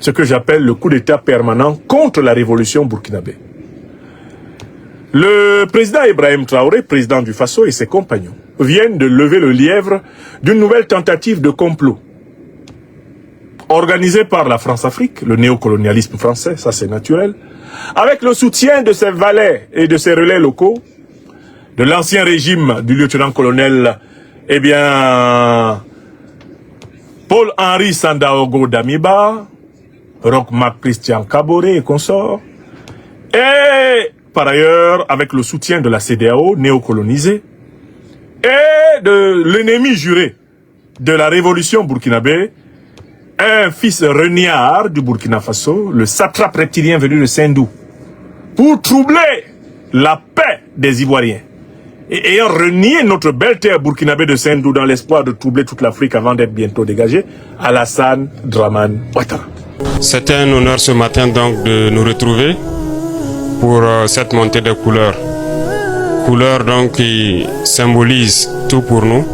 ce que j'appelle le coup d'État permanent contre la révolution burkinabé. Le président Ibrahim Traoré, président du Faso, et ses compagnons viennent de lever le lièvre d'une nouvelle tentative de complot organisée par la France-Afrique, le néocolonialisme français, ça c'est naturel, avec le soutien de ses valets et de ses relais locaux, de l'ancien régime du lieutenant-colonel, Paul-Henri Sandaogo Damiba, Roch-Marc Christian Kaboré et consorts, et par ailleurs avec le soutien de la CEDEAO néocolonisée et de l'ennemi juré de la révolution burkinabé, un fils reniard du Burkina Faso, le satrape reptilien venu de Sendou, pour troubler la paix des Ivoiriens. Et ayant renié notre belle terre burkinabé de Sendou dans l'espoir de troubler toute l'Afrique avant d'être bientôt dégagé, Alassane Dramane Ouattara. C'était un honneur ce matin donc de nous retrouver pour cette montée de couleurs. Couleurs donc qui symbolisent tout pour nous,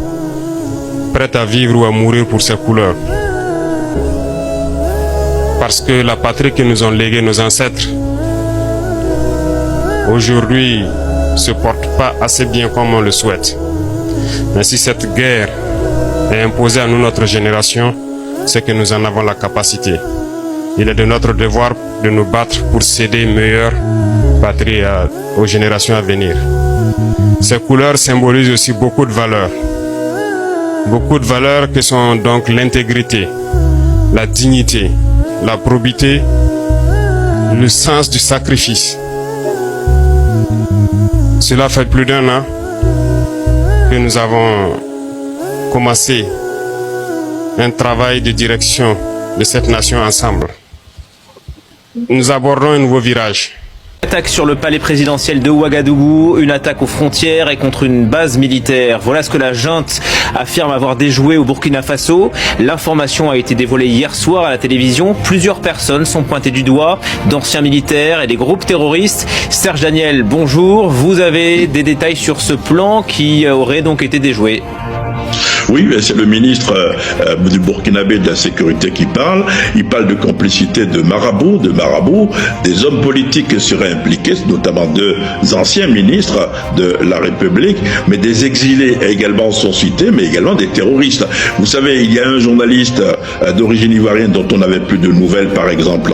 prêts à vivre ou à mourir pour ces couleurs. Parce que la patrie que nous ont léguée nos ancêtres, aujourd'hui, se porte pas assez bien comme on le souhaite. Mais si cette guerre est imposée à nous, notre génération, c'est que nous en avons la capacité. Il est de notre devoir de nous battre pour céder une meilleure patrie aux générations à venir. Ces couleurs symbolisent aussi beaucoup de valeurs. Beaucoup de valeurs que sont donc l'intégrité, la dignité, la probité, le sens du sacrifice. Cela fait plus d'un an que nous avons commencé un travail de direction de cette nation ensemble. Nous abordons un nouveau virage. Attaque sur le palais présidentiel de Ouagadougou, une attaque aux frontières et contre une base militaire. Voilà ce que la junte affirme avoir déjoué au Burkina Faso. L'information a été dévoilée hier soir à la télévision. Plusieurs personnes sont pointées du doigt, d'anciens militaires et des groupes terroristes. Serge Daniel, bonjour. Vous avez des détails sur ce plan qui aurait donc été déjoué? Oui, c'est le ministre du Burkinabé de la sécurité qui parle. Il parle de complicité de marabouts, des hommes politiques qui seraient impliqués, notamment deux anciens ministres de la République, mais des exilés également sont cités, mais également des terroristes. Vous savez, il y a un journaliste d'origine ivoirienne dont on n'avait plus de nouvelles, par exemple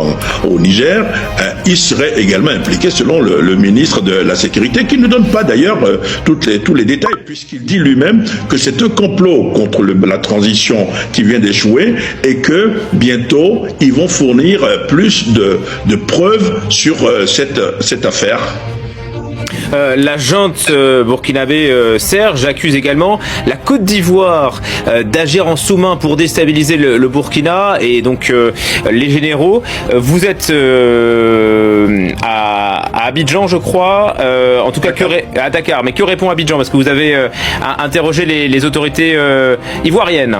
au Niger. Il serait également impliqué selon le ministre de la sécurité, qui ne donne pas d'ailleurs tous les détails, puisqu'il dit lui-même que c'est un complot contre la transition qui vient d'échouer et que bientôt ils vont fournir plus de preuves sur cette affaire. La junte burkinabé Serge accuse également la Côte d'Ivoire d'agir en sous-main pour déstabiliser le Burkina et donc les généraux. Vous êtes à Abidjan, je crois, en tout cas à Dakar. Mais que répond Abidjan? Parce que vous avez interrogé les autorités ivoiriennes.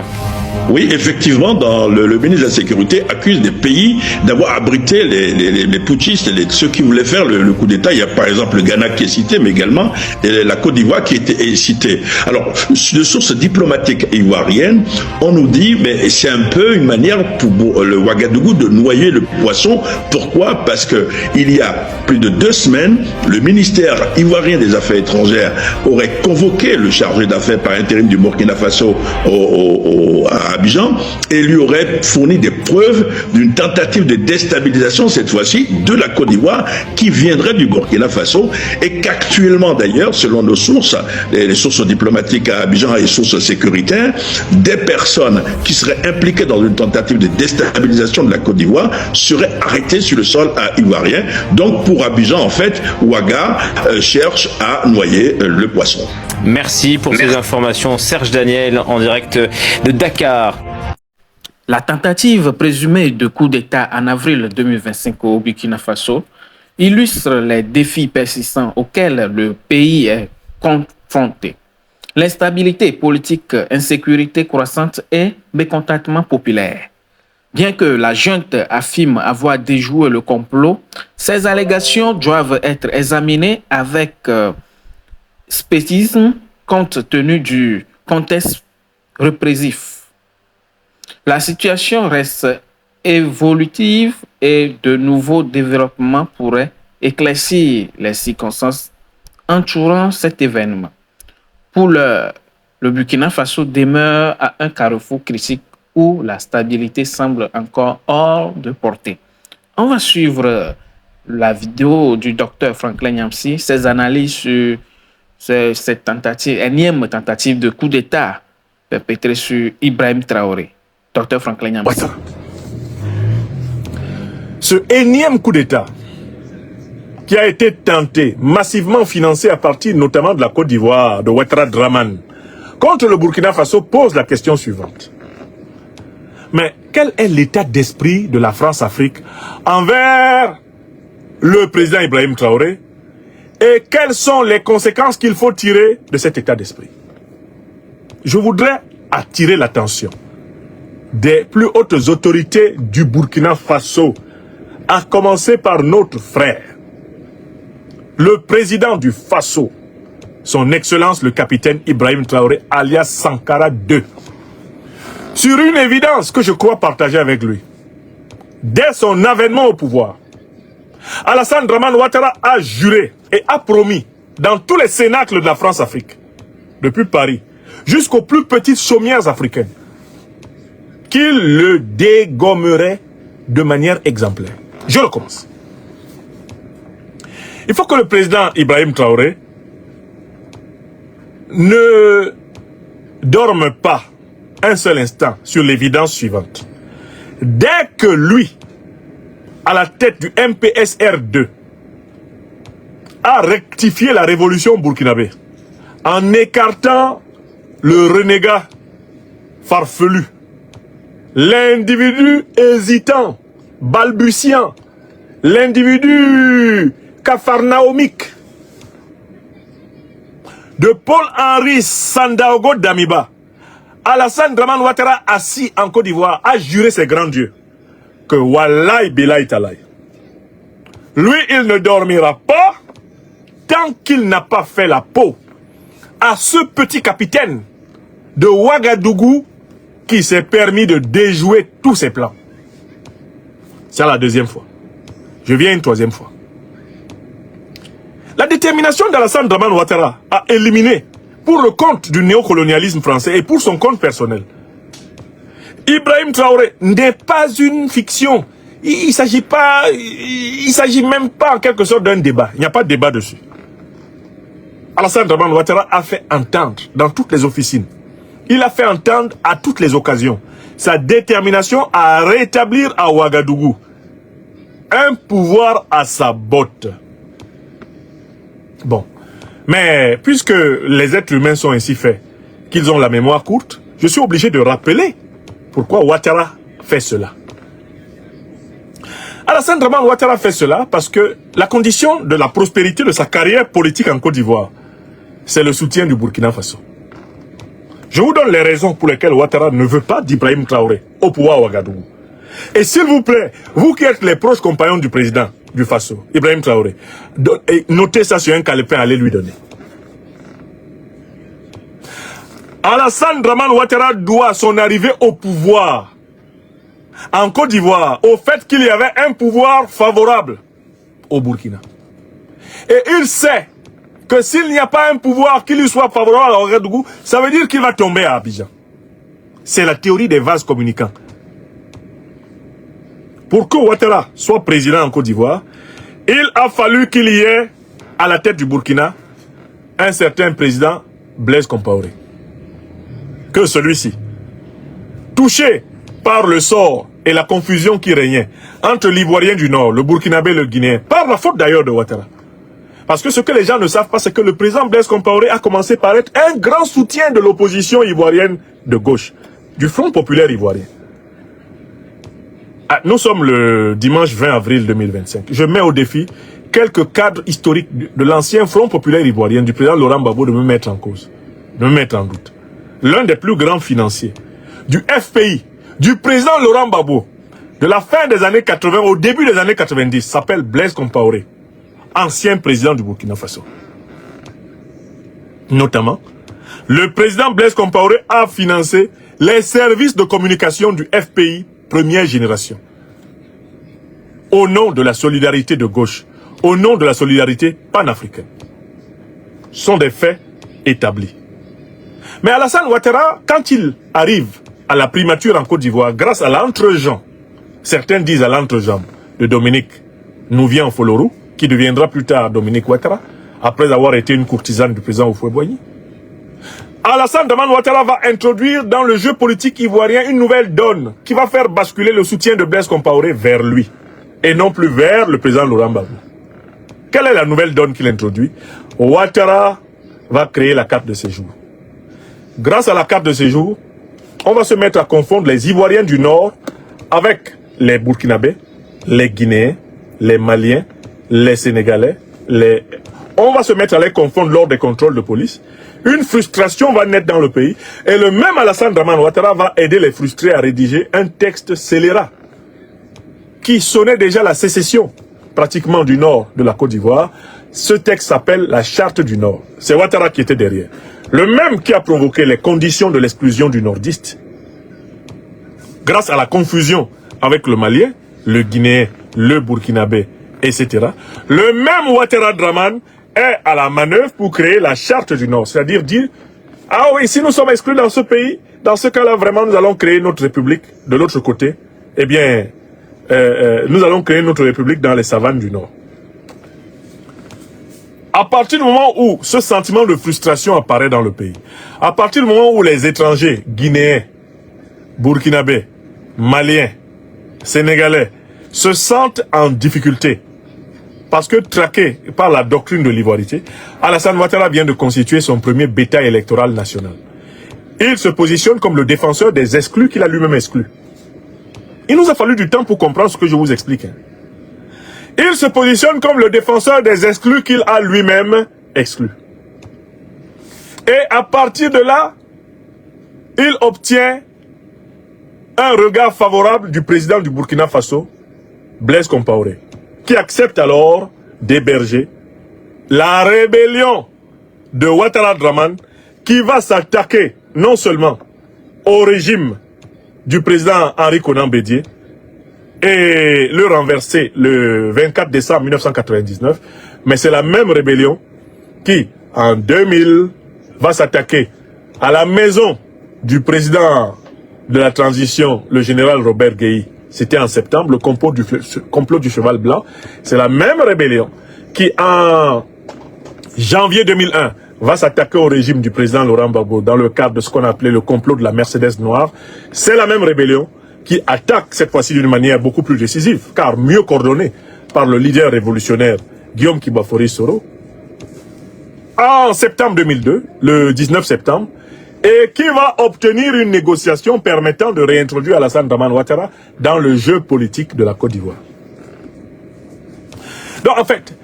Oui, effectivement, le ministre de la Sécurité accuse des pays d'avoir abrité les putschistes, ceux qui voulaient faire le coup d'État. Il y a par exemple le Ghana qui est cité, mais également la Côte d'Ivoire qui est citée. Alors, de sources diplomatiques ivoiriennes, on nous dit, mais c'est un peu une manière pour le Ouagadougou de noyer le poisson. Pourquoi? Parce que il y a plus de 2 semaines, le ministère ivoirien des Affaires étrangères aurait convoqué le chargé d'affaires par intérim du Burkina Faso à Abidjan et lui aurait fourni des preuves d'une tentative de déstabilisation, cette fois-ci, de la Côte d'Ivoire qui viendrait du Burkina Faso et qu'actuellement d'ailleurs, selon nos sources, les sources diplomatiques à Abidjan et les sources sécuritaires, des personnes qui seraient impliquées dans une tentative de déstabilisation de la Côte d'Ivoire seraient arrêtées sur le sol ivoirien. Donc pour Abidjan, en fait, Ouaga cherche à noyer le poisson. Merci pour ces informations, Serge Daniel, en direct de Dakar. La tentative présumée de coup d'État en avril 2025 au Burkina Faso illustre les défis persistants auxquels le pays est confronté. L'instabilité politique, insécurité croissante et mécontentement populaire. Bien que la junte affirme avoir déjoué le complot, ces allégations doivent être examinées avec spécisme compte tenu du contexte répressif. La situation reste évolutive et de nouveaux développements pourraient éclaircir les circonstances entourant cet événement. Pour le Burkina Faso demeure à un carrefour critique où la stabilité semble encore hors de portée. On va suivre la vidéo du docteur Franklin Nyamsi, ses analyses sur cette énième tentative de coup d'État perpétrée sur Ibrahim Traoré. Docteur Franklin Nyamsi. Ce énième coup d'État qui a été tenté, massivement financé à partir notamment de la Côte d'Ivoire, de Ouattara Draman, contre le Burkina Faso, pose la question suivante. Mais quel est l'état d'esprit de la France-Afrique envers le président Ibrahim Traoré et quelles sont les conséquences qu'il faut tirer de cet état d'esprit? Je voudrais attirer l'attention des plus hautes autorités du Burkina Faso, à commencer par notre frère, le président du Faso, son Excellence le capitaine Ibrahim Traoré, alias Sankara II, sur une évidence que je crois partager avec lui. Dès son avènement au pouvoir, Alassane Dramane Ouattara a juré et a promis dans tous les cénacles de la France-Afrique, depuis Paris, jusqu'aux plus petites chaumières africaines, qu'il le dégommerait de manière exemplaire. Je recommence. Il faut que le président Ibrahim Traoré ne dorme pas un seul instant sur l'évidence suivante. Dès que lui, à la tête du MPSR2, a rectifié la révolution burkinabé en écartant le renégat farfelu, l'individu hésitant, balbutiant, l'individu capharnaomique de Paul-Henri Sandaogo Damiba, Alassane Dramane Ouattara, assis en Côte d'Ivoire, a juré ses grands dieux que Wallahi Bilahi Talahi, lui il ne dormira pas tant qu'il n'a pas fait la peau à ce petit capitaine de Ouagadougou qui s'est permis de déjouer tous ses plans. C'est la deuxième fois. Je viens une troisième fois. La détermination d'Alassane Dramane Ouattara à éliminer, pour le compte du néocolonialisme français et pour son compte personnel, Ibrahim Traoré n'est pas une fiction. Il s'agit même pas en quelque sorte d'un débat. Il n'y a pas de débat dessus. Alassane Dramane Ouattara a fait entendre dans toutes les officines, il a fait entendre à toutes les occasions sa détermination à rétablir à Ouagadougou un pouvoir à sa botte. Bon, mais puisque les êtres humains sont ainsi faits, qu'ils ont la mémoire courte, je suis obligé de rappeler pourquoi Ouattara fait cela. Alassane Dramane Ouattara fait cela parce que la condition de la prospérité de sa carrière politique en Côte d'Ivoire, c'est le soutien du Burkina Faso. Je vous donne les raisons pour lesquelles Ouattara ne veut pas d'Ibrahim Traoré au pouvoir à Ouagadougou. Et s'il vous plaît, vous qui êtes les proches compagnons du président du Faso, Ibrahim Traoré, notez ça sur un calepin, allez lui donner. Alassane Dramane Ouattara doit son arrivée au pouvoir en Côte d'Ivoire au fait qu'il y avait un pouvoir favorable au Burkina. Et il sait que s'il n'y a pas un pouvoir qui lui soit favorable à Ouagadougou, ça veut dire qu'il va tomber à Abidjan. C'est la théorie des vases communicants. Pour que Ouattara soit président en Côte d'Ivoire, il a fallu qu'il y ait à la tête du Burkina un certain président Blaise Compaoré. Que celui-ci, touché par le sort et la confusion qui régnait entre l'Ivoirien du Nord, le Burkinabé et le Guinéen, par la faute d'ailleurs de Ouattara. Parce que ce que les gens ne savent pas, c'est que le président Blaise Compaoré a commencé par être un grand soutien de l'opposition ivoirienne de gauche, du Front populaire ivoirien. Ah, nous sommes le dimanche 20 avril 2025. Je mets au défi quelques cadres historiques de l'ancien Front populaire ivoirien, du président Laurent Gbagbo, de me mettre en cause, de me mettre en doute. L'un des plus grands financiers du FPI, du président Laurent Gbagbo, de la fin des années 80 au début des années 90, s'appelle Blaise Compaoré, ancien président du Burkina Faso. Notamment, le président Blaise Compaoré a financé les services de communication du FPI première génération. au nom de la solidarité de gauche, au nom de la solidarité panafricaine. Ce sont des faits établis. Mais Alassane Ouattara, quand il arrive à la primature en Côte d'Ivoire, grâce à l'entre-gens, certains disent à l'entre-jambe de Dominique Nouvien Folorou, qui deviendra plus tard Dominique Ouattara, après avoir été une courtisane du président Houphouët-Boigny, Alassane Dramane Ouattara va introduire dans le jeu politique ivoirien une nouvelle donne qui va faire basculer le soutien de Blaise Compaoré vers lui et non plus vers le président Laurent Gbagbo. Quelle est la nouvelle donne qu'il introduit? Ouattara va créer la carte de séjour. Grâce à la carte de séjour, on va se mettre à confondre les Ivoiriens du Nord avec les Burkinabés, les Guinéens, les Maliens, les Sénégalais, on va se mettre à les confondre lors des contrôles de police. Une frustration va naître dans le pays et le même Alassane Dramane Ouattara va aider les frustrés à rédiger un texte scélérat qui sonnait déjà la sécession pratiquement du nord de la Côte d'Ivoire. Ce texte s'appelle la Charte du Nord. C'est Ouattara qui était derrière. Le même qui a provoqué les conditions de l'exclusion du nordiste. Grâce à la confusion avec le Malien, le Guinéen, le Burkinabé, etc. Le même Ouattara Dramane est à la manœuvre pour créer la Charte du Nord. C'est-à-dire dire, ah oui, si nous sommes exclus dans ce pays, dans ce cas-là, vraiment, nous allons créer notre république de l'autre côté. Eh bien, nous allons créer notre république dans les savanes du Nord. À partir du moment où ce sentiment de frustration apparaît dans le pays, à partir du moment où les étrangers, guinéens, burkinabés, maliens, sénégalais, se sentent en difficulté, parce que traqué par la doctrine de l'ivoirité, Alassane Ouattara vient de constituer son premier bétail électoral national. Il se positionne comme le défenseur des exclus qu'il a lui-même exclus. Il nous a fallu du temps pour comprendre ce que je vous explique. Il se positionne comme le défenseur des exclus qu'il a lui-même exclus. Et à partir de là, il obtient un regard favorable du président du Burkina Faso, Blaise Compaoré, qui accepte alors d'héberger la rébellion de Ouattara Dramane, qui va s'attaquer non seulement au régime du président Henri Konan Bédié et le renverser le 24 décembre 1999, mais c'est la même rébellion qui, en 2000, va s'attaquer à la maison du président de la transition, le général Robert Gueye. C'était en septembre, le complot du cheval blanc. C'est la même rébellion qui, en janvier 2001, va s'attaquer au régime du président Laurent Gbagbo dans le cadre de ce qu'on appelait le complot de la Mercedes noire. C'est la même rébellion qui attaque cette fois-ci d'une manière beaucoup plus décisive, car mieux coordonnée par le leader révolutionnaire Guillaume Kibafori Soro, en septembre 2002, le 19 septembre, et qui va obtenir une négociation permettant de réintroduire Alassane Dramane Ouattara dans le jeu politique de la Côte d'Ivoire. Donc en fait,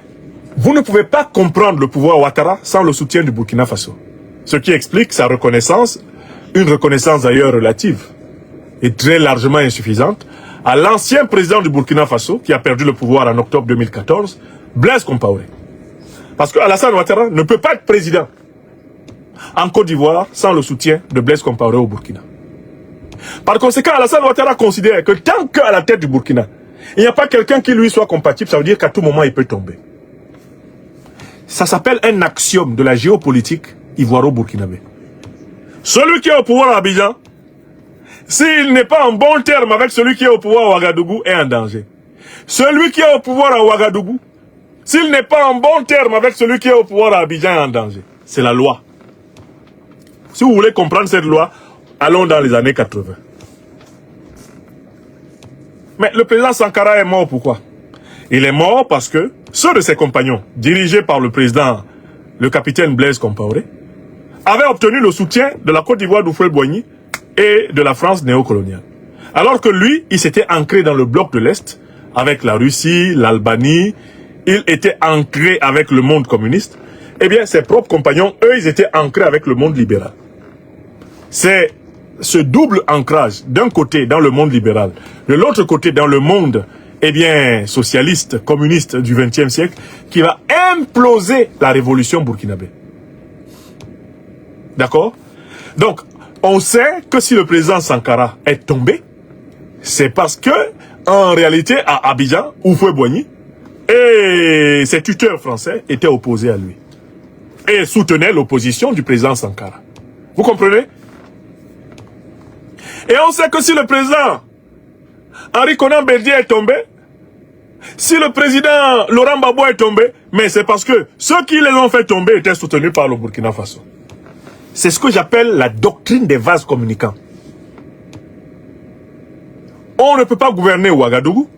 vous ne pouvez pas comprendre le pouvoir Ouattara sans le soutien du Burkina Faso. Ce qui explique sa reconnaissance, une reconnaissance d'ailleurs relative et très largement insuffisante, à l'ancien président du Burkina Faso, qui a perdu le pouvoir en octobre 2014, Blaise Compaoré. Parce que Alassane Ouattara ne peut pas être président en Côte d'Ivoire sans le soutien de Blaise Compaoré au Burkina. Par conséquent, Alassane Ouattara considère que tant qu'à la tête du Burkina, il n'y a pas quelqu'un qui lui soit compatible, ça veut dire qu'à tout moment il peut tomber. Ça s'appelle un axiome de la géopolitique ivoiro-burkinabé. Celui qui est au pouvoir à Abidjan, s'il n'est pas en bon terme avec celui qui est au pouvoir à Ouagadougou, est en danger. Celui qui est au pouvoir à Ouagadougou, s'il n'est pas en bon terme avec celui qui est au pouvoir à Abidjan, est en danger. C'est la loi. Si vous voulez comprendre cette loi, allons dans les années 80. Mais le président Sankara est mort pourquoi? Il est mort parce que ceux de ses compagnons, dirigés par le président, le capitaine Blaise Compaoré, avaient obtenu le soutien de la Côte d'Ivoire d'Houphouët-Boigny et de la France néocoloniale. Alors que lui, il s'était ancré dans le bloc de l'Est, avec la Russie, l'Albanie, il était ancré avec le monde communiste. Eh bien, ses propres compagnons, eux, ils étaient ancrés avec le monde libéral. C'est ce double ancrage, d'un côté dans le monde libéral, de l'autre côté dans le monde, eh bien, socialiste, communiste du XXe siècle, qui va imploser la révolution burkinabé. D'accord? Donc, on sait que si le président Sankara est tombé, c'est parce que, en réalité, à Abidjan, Houphouët-Boigny et ses tuteurs français étaient opposés à lui. Et soutenaient l'opposition du président Sankara. Vous comprenez? Et on sait que si le président Henri Konan Bédié est tombé, si le président Laurent Gbagbo est tombé, mais c'est parce que ceux qui les ont fait tomber étaient soutenus par le Burkina Faso. C'est ce que j'appelle la doctrine des vases communicants. On ne peut pas gouverner Ouagadougou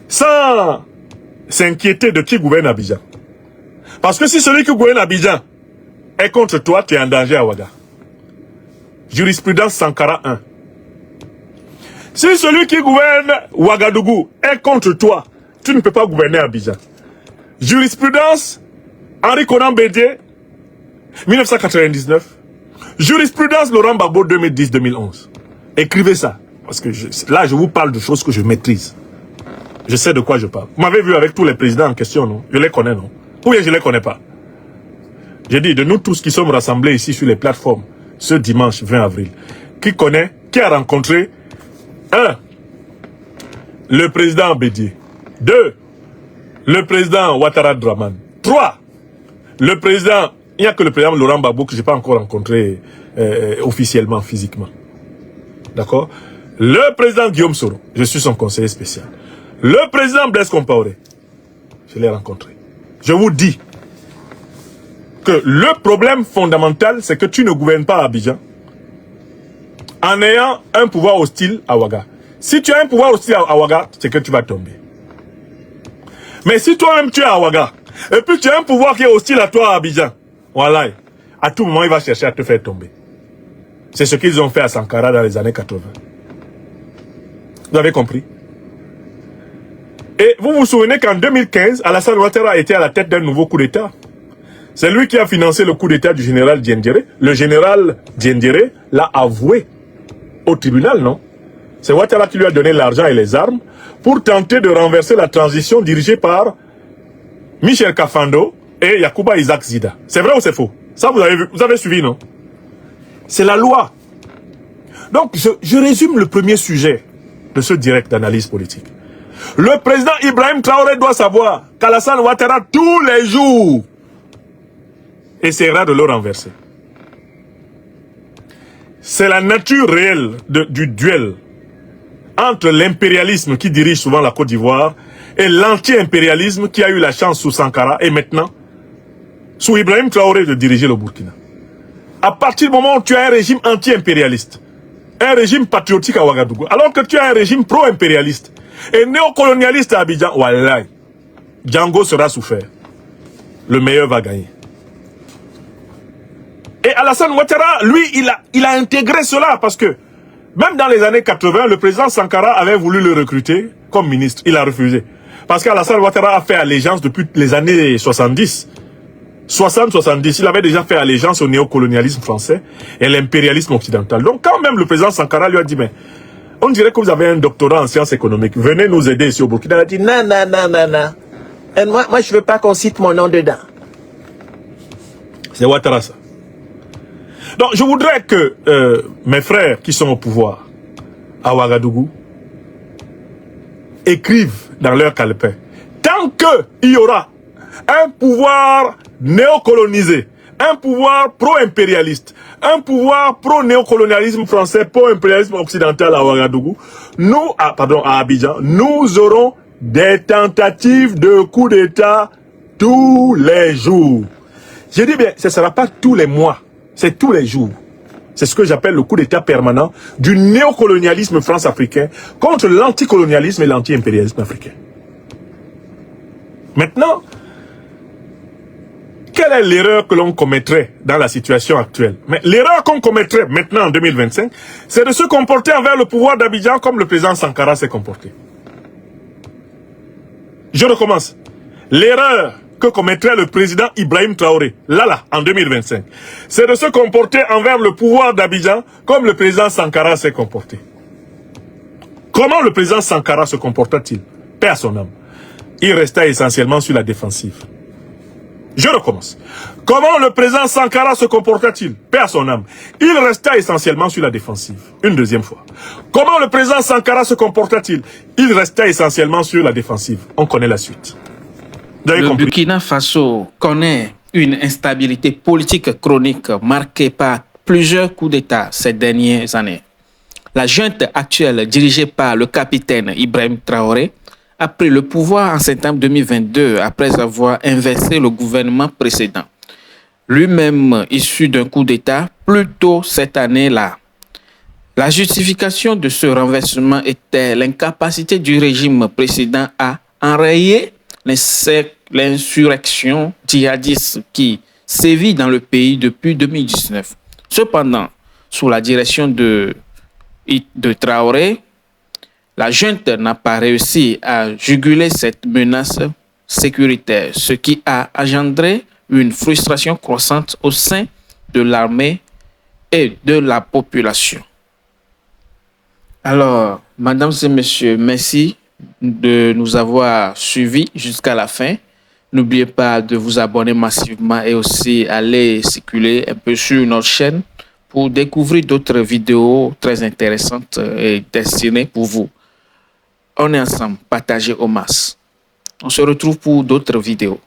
sans s'inquiéter de qui gouverne Abidjan. Parce que si celui qui gouverne Abidjan est contre toi, tu es en danger à Ouaga. Jurisprudence Sankara 1. Si celui qui gouverne Ouagadougou est contre toi, tu ne peux pas gouverner Abidjan. Jurisprudence Henri Konan Bédié 1999. Jurisprudence Laurent Gbagbo 2010-2011. Écrivez ça. Parce que là, je vous parle de choses que je maîtrise. Je sais de quoi je parle. Vous m'avez vu avec tous les présidents en question, non? Je les connais, non? Ou bien je ne les connais pas. J'ai dit, de nous tous qui sommes rassemblés ici sur les plateformes, ce dimanche 20 avril, qui connaît, qui a rencontré 1. Le président Bédié. 2. Le président Ouattara Draman. 3. Le président, il n'y a que le président Laurent Gbagbo que je n'ai pas encore rencontré officiellement, physiquement. D'accord? Le président Guillaume Soro, je suis son conseiller spécial. Le président Blaise Compaoré, je l'ai rencontré. Je vous dis que le problème fondamental, c'est que tu ne gouvernes pas à Abidjan en ayant un pouvoir hostile à Ouaga. Si tu as un pouvoir hostile à Ouaga, c'est que tu vas tomber. Mais si toi-même tu es à Ouaga, et puis tu as un pouvoir qui est hostile à toi à Abidjan, voilà, à tout moment il va chercher à te faire tomber. C'est ce qu'ils ont fait à Sankara dans les années 80. Vous avez compris? Et vous vous souvenez qu'en 2015, Alassane Ouattara était à la tête d'un nouveau coup d'État. C'est lui qui a financé le coup d'État du général Diendéré. Le général Diendéré l'a avoué au tribunal, non? C'est Ouattara qui lui a donné l'argent et les armes pour tenter de renverser la transition dirigée par Michel Kafando et Yacouba Isaac Zida. C'est vrai ou c'est faux? Ça, vous avez vu, vous avez suivi, non? C'est la loi. Donc, je résume le premier sujet de ce direct d'analyse politique. Le président Ibrahim Traoré doit savoir qu'Alassane Ouattara, tous les jours, essaiera de le renverser. C'est la nature réelle du duel entre l'impérialisme qui dirige souvent la Côte d'Ivoire et l'anti-impérialisme qui a eu la chance sous Sankara et maintenant, sous Ibrahim Traoré, de diriger le Burkina. À partir du moment où tu as un régime anti-impérialiste, un régime patriotique à Ouagadougou, alors que tu as un régime pro-impérialiste et néocolonialiste à Abidjan, wallah, Django sera souffert. Le meilleur va gagner. Et Alassane Ouattara, lui, il a intégré cela parce que même dans les années 80, le président Sankara avait voulu le recruter comme ministre. Il a refusé. Parce qu'Alassane Ouattara a fait allégeance depuis les années 70. 60-70, il avait déjà fait allégeance au néocolonialisme français et l'impérialisme occidental. Donc quand même le président Sankara lui a dit, mais on dirait que vous avez un doctorat en sciences économiques, venez nous aider ici au Burkina. Il a dit, non, non, non, non, non. Et moi je veux pas qu'on cite mon nom dedans. C'est Ouattara ça. Donc je voudrais que mes frères qui sont au pouvoir à Ouagadougou écrivent dans leur calepin. Tant qu'il y aura un pouvoir néocolonisé, un pouvoir pro-impérialiste, un pouvoir pro-néocolonialisme français, pro-impérialisme occidental à Ouagadougou, nous, à Abidjan, nous aurons des tentatives de coup d'État tous les jours. Je dis bien, ce ne sera pas tous les mois, c'est tous les jours. C'est ce que j'appelle le coup d'État permanent du néocolonialisme france-africain contre l'anticolonialisme et l'anti-impérialisme africain. Maintenant, quelle est l'erreur que l'on commettrait dans la situation actuelle? Mais l'erreur qu'on commettrait maintenant en 2025, c'est de se comporter envers le pouvoir d'Abidjan comme le président Sankara s'est comporté. Je recommence. L'erreur que commettrait le président Ibrahim Traoré, là, en 2025, c'est de se comporter envers le pouvoir d'Abidjan comme le président Sankara s'est comporté. Comment le président Sankara se comporta-t-il? Paix à son âme. Il resta essentiellement sur la défensive. Je recommence. Comment le président Sankara se comporta-t-il? Paix à son âme. Il resta essentiellement sur la défensive. Une deuxième fois. Comment le président Sankara se comporta-t-il? Il resta essentiellement sur la défensive. On connaît la suite. Le Burkina Faso connaît une instabilité politique chronique marquée par plusieurs coups d'État ces dernières années. La junte actuelle, dirigée par le capitaine Ibrahim Traoré, a pris le pouvoir en septembre 2022 après avoir inversé le gouvernement précédent, lui-même issu d'un coup d'État plus tôt cette année-là. La justification de ce renversement était l'incapacité du régime précédent à enrayer l'insurrection djihadiste qui sévit dans le pays depuis 2019. Cependant, sous la direction de Traoré, la junte n'a pas réussi à juguler cette menace sécuritaire, ce qui a engendré une frustration croissante au sein de l'armée et de la population. Alors, mesdames et messieurs, merci de nous avoir suivis jusqu'à la fin. N'oubliez pas de vous abonner massivement et aussi aller circuler un peu sur notre chaîne pour découvrir d'autres vidéos très intéressantes et destinées pour vous. On est ensemble, partagez au max. On se retrouve pour d'autres vidéos.